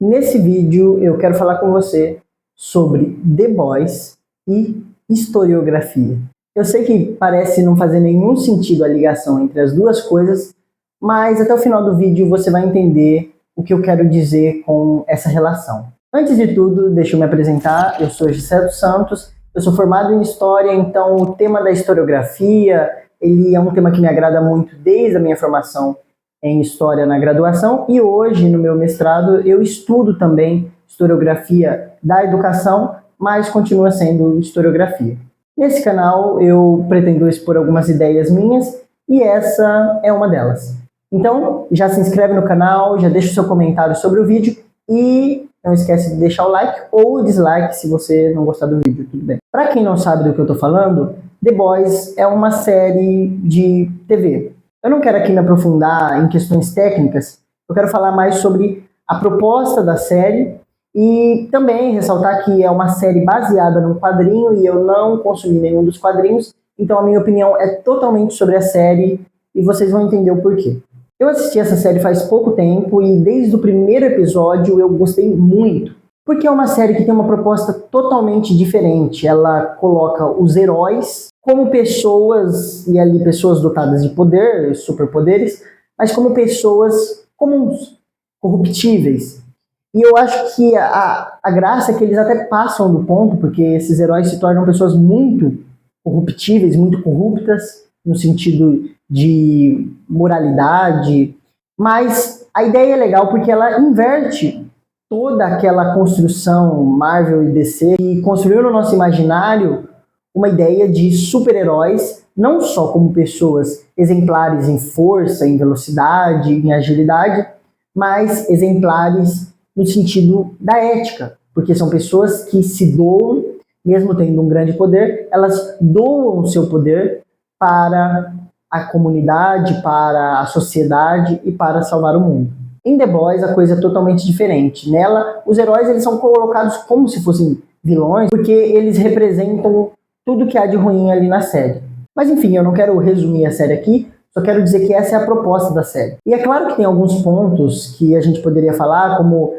Nesse vídeo eu quero falar com você sobre The Boys e historiografia. Eu sei que parece não fazer nenhum sentido a ligação entre as duas coisas, mas até o final do vídeo você vai entender o que eu quero dizer com essa relação. Antes de tudo, deixa eu me apresentar. Eu sou José dos Santos, eu sou formado em História, então o tema da historiografia ele é um tema que me agrada muito desde a minha formação em História na graduação, e hoje, no meu mestrado, eu estudo também historiografia da educação, mas continua sendo historiografia. Nesse canal, eu pretendo expor algumas ideias minhas, e essa é uma delas. Então, já se inscreve no canal, já deixa o seu comentário sobre o vídeo, e não esquece de deixar o like ou o dislike se você não gostar do vídeo, tudo bem. Para quem não sabe do que eu estou falando, The Boys é uma série de TV. Eu não quero aqui me aprofundar em questões técnicas, eu quero falar mais sobre a proposta da série e também ressaltar que é uma série baseada num quadrinho e eu não consumi nenhum dos quadrinhos, então a minha opinião é totalmente sobre a série e vocês vão entender o porquê. Eu assisti essa série faz pouco tempo e desde o primeiro episódio eu gostei muito, porque é uma série que tem uma proposta totalmente diferente. Ela coloca os heróis como pessoas, e ali pessoas dotadas de poder, superpoderes, mas como pessoas comuns, corruptíveis. E eu acho que a graça é que eles até passam do ponto, porque esses heróis se tornam pessoas muito corruptíveis, muito corruptas, no sentido de moralidade, mas a ideia é legal porque ela inverte toda aquela construção Marvel e DC que construiu no nosso imaginário uma ideia de super-heróis, não só como pessoas exemplares em força, em velocidade, em agilidade, mas exemplares no sentido da ética, porque são pessoas que se doam, mesmo tendo um grande poder, elas doam o seu poder para a comunidade, para a sociedade e para salvar o mundo. Em The Boys a coisa é totalmente diferente. Nela, os heróis eles são colocados como se fossem vilões, porque eles representam tudo que há de ruim ali na série. Mas enfim, eu não quero resumir a série aqui, só quero dizer que essa é a proposta da série. E é claro que tem alguns pontos que a gente poderia falar, como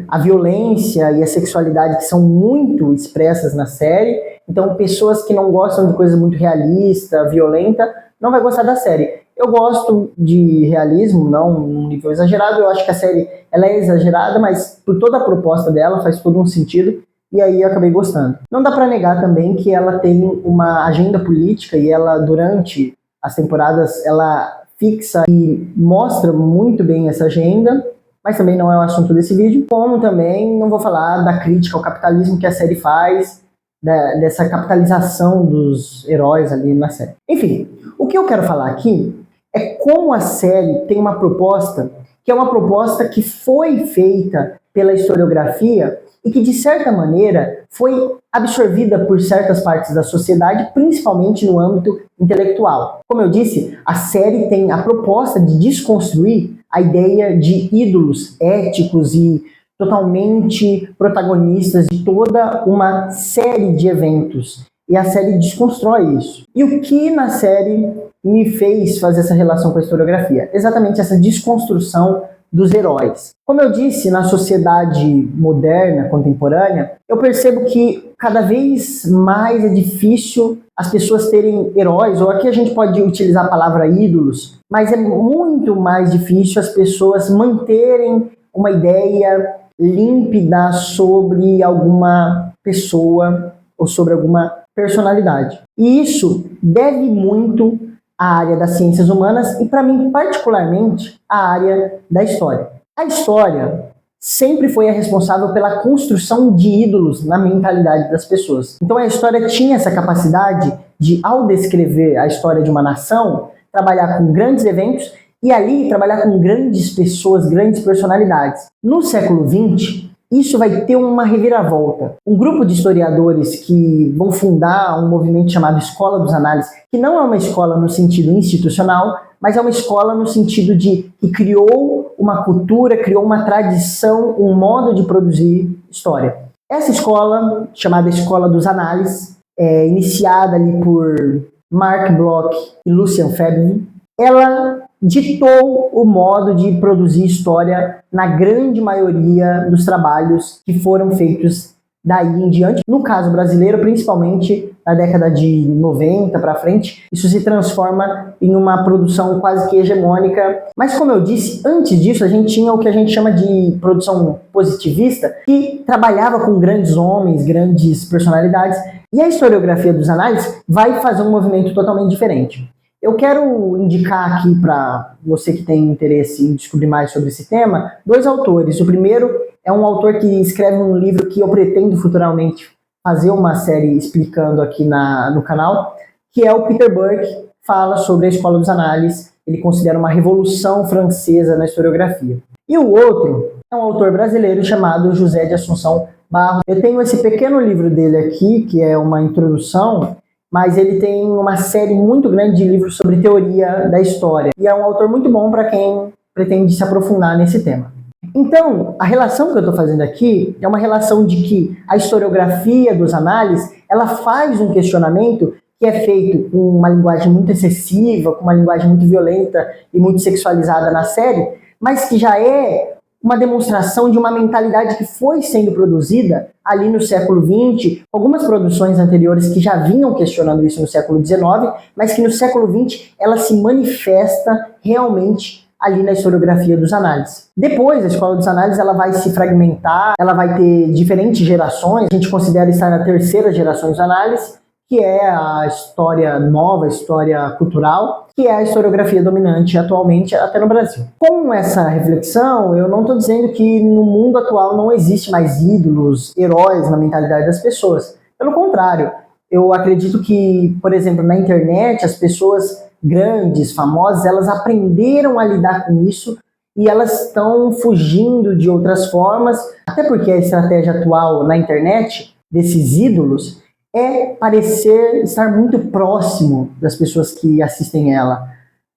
a violência e a sexualidade que são muito expressas na série. Então pessoas que não gostam de coisa muito realista, violenta, não vai gostar da série. Eu gosto de realismo, não num nível exagerado. Eu acho que a série ela é exagerada, mas por toda a proposta dela faz todo um sentido. E aí eu acabei gostando. Não dá pra negar também que ela tem uma agenda política e ela, durante as temporadas, ela fixa e mostra muito bem essa agenda, mas também não é o assunto desse vídeo. Como também não vou falar da crítica ao capitalismo que a série faz, dessa capitalização dos heróis ali na série. Enfim, o que eu quero falar aqui é como a série tem uma proposta que é uma proposta que foi feita pela historiografia e que, de certa maneira, foi absorvida por certas partes da sociedade, principalmente no âmbito intelectual. Como eu disse, a série tem a proposta de desconstruir a ideia de ídolos éticos e totalmente protagonistas de toda uma série de eventos. E a série desconstrói isso. E o que na série me fez fazer essa relação com a historiografia? Exatamente essa desconstrução dos heróis. Como eu disse, na sociedade moderna, contemporânea, eu percebo que cada vez mais é difícil as pessoas terem heróis, ou aqui a gente pode utilizar a palavra ídolos, mas é muito mais difícil as pessoas manterem uma ideia límpida sobre alguma pessoa ou sobre alguma personalidade. E isso deve muito à área das ciências humanas e, para mim, particularmente, à área da história. A história sempre foi a responsável pela construção de ídolos na mentalidade das pessoas. Então a história tinha essa capacidade de, ao descrever a história de uma nação, trabalhar com grandes eventos e ali trabalhar com grandes pessoas, grandes personalidades. No século XX, isso vai ter uma reviravolta. Um grupo de historiadores que vão fundar um movimento chamado Escola dos Análises, que não é uma escola no sentido institucional, mas é uma escola no sentido de que criou uma cultura, criou uma tradição, um modo de produzir história. Essa escola, chamada Escola dos Análises, iniciada ali por Mark Bloch e Lucian Febvre, ela ditou o modo de produzir história na grande maioria dos trabalhos que foram feitos daí em diante. No caso brasileiro, principalmente na década de 90 para frente, isso se transforma em uma produção quase que hegemônica. Mas como eu disse, antes disso a gente tinha o que a gente chama de produção positivista, que trabalhava com grandes homens, grandes personalidades, e a historiografia dos análises vai fazer um movimento totalmente diferente. Eu quero indicar aqui para você que tem interesse em descobrir mais sobre esse tema, 2 autores. O primeiro é um autor que escreve um livro que eu pretendo futuramente fazer uma série explicando aqui no canal, que é o Peter Burke, fala sobre a Escola dos Análises. Ele considera uma revolução francesa na historiografia. E o outro é um autor brasileiro chamado José de Assunção Barros. Eu tenho esse pequeno livro dele aqui, que é uma introdução, mas ele tem uma série muito grande de livros sobre teoria da história. E é um autor muito bom para quem pretende se aprofundar nesse tema. Então, a relação que eu estou fazendo aqui é uma relação de que a historiografia dos análises, ela faz um questionamento que é feito com uma linguagem muito excessiva, com uma linguagem muito violenta e muito sexualizada na série, mas que já é uma demonstração de uma mentalidade que foi sendo produzida ali no século XX, algumas produções anteriores que já vinham questionando isso no século XIX, mas que no século XX ela se manifesta realmente ali na historiografia dos análises. Depois, a Escola dos Análises ela vai se fragmentar, ela vai ter diferentes gerações, a gente considera estar na 3ª geração dos análises, que é a história nova, a história cultural, que é a historiografia dominante atualmente até no Brasil. Com essa reflexão, eu não estou dizendo que no mundo atual não existe mais ídolos, heróis na mentalidade das pessoas. Pelo contrário, eu acredito que, por exemplo, na internet, as pessoas grandes, famosas, elas aprenderam a lidar com isso e elas estão fugindo de outras formas, até porque a estratégia atual na internet desses ídolos é parecer estar muito próximo das pessoas que assistem ela,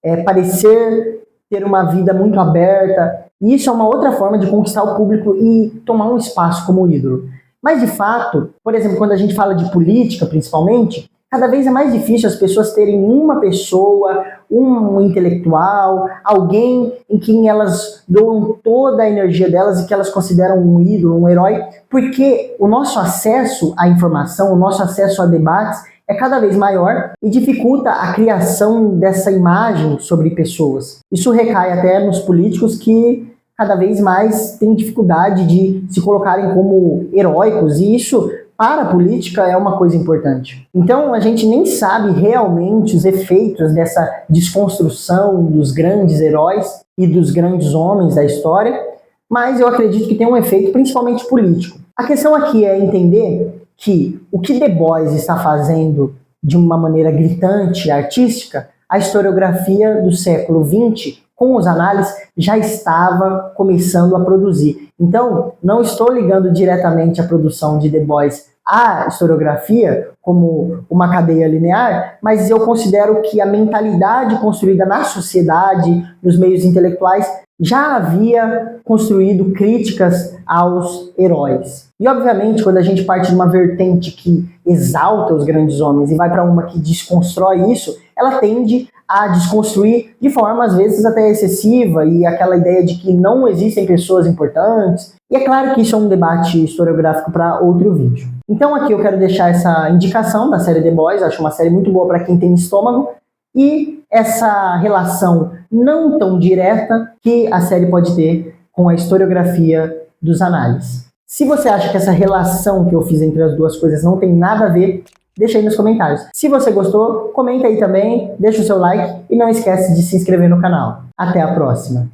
é parecer ter uma vida muito aberta, e isso é uma outra forma de conquistar o público e tomar um espaço como ídolo. Mas de fato, por exemplo, quando a gente fala de política principalmente, cada vez é mais difícil as pessoas terem uma pessoa, um intelectual, alguém em quem elas doam toda a energia delas e que elas consideram um ídolo, um herói, porque o nosso acesso à informação, o nosso acesso a debates é cada vez maior e dificulta a criação dessa imagem sobre pessoas. Isso recai até nos políticos que cada vez mais têm dificuldade de se colocarem como heróicos, e isso para a política é uma coisa importante. Então a gente nem sabe realmente os efeitos dessa desconstrução dos grandes heróis e dos grandes homens da história, mas eu acredito que tem um efeito principalmente político. A questão aqui é entender que o que Du Bois está fazendo de uma maneira gritante, artística, a historiografia do século XX, com os análises, já estava começando a produzir. Então, não estou ligando diretamente a produção de Du Bois à historiografia como uma cadeia linear, mas eu considero que a mentalidade construída na sociedade, nos meios intelectuais, já havia construído críticas aos heróis. E, obviamente, quando a gente parte de uma vertente que exalta os grandes homens e vai para uma que desconstrói isso, ela tende a desconstruir de forma, às vezes, até excessiva, e aquela ideia de que não existem pessoas importantes. E é claro que isso é um debate historiográfico para outro vídeo. Então aqui eu quero deixar essa indicação da série Du Bois, acho uma série muito boa para quem tem estômago, e essa relação não tão direta que a série pode ter com a historiografia dos análises. Se você acha que essa relação que eu fiz entre as duas coisas não tem nada a ver, deixa aí nos comentários. Se você gostou, comenta aí também, deixa o seu like e não esquece de se inscrever no canal. Até a próxima!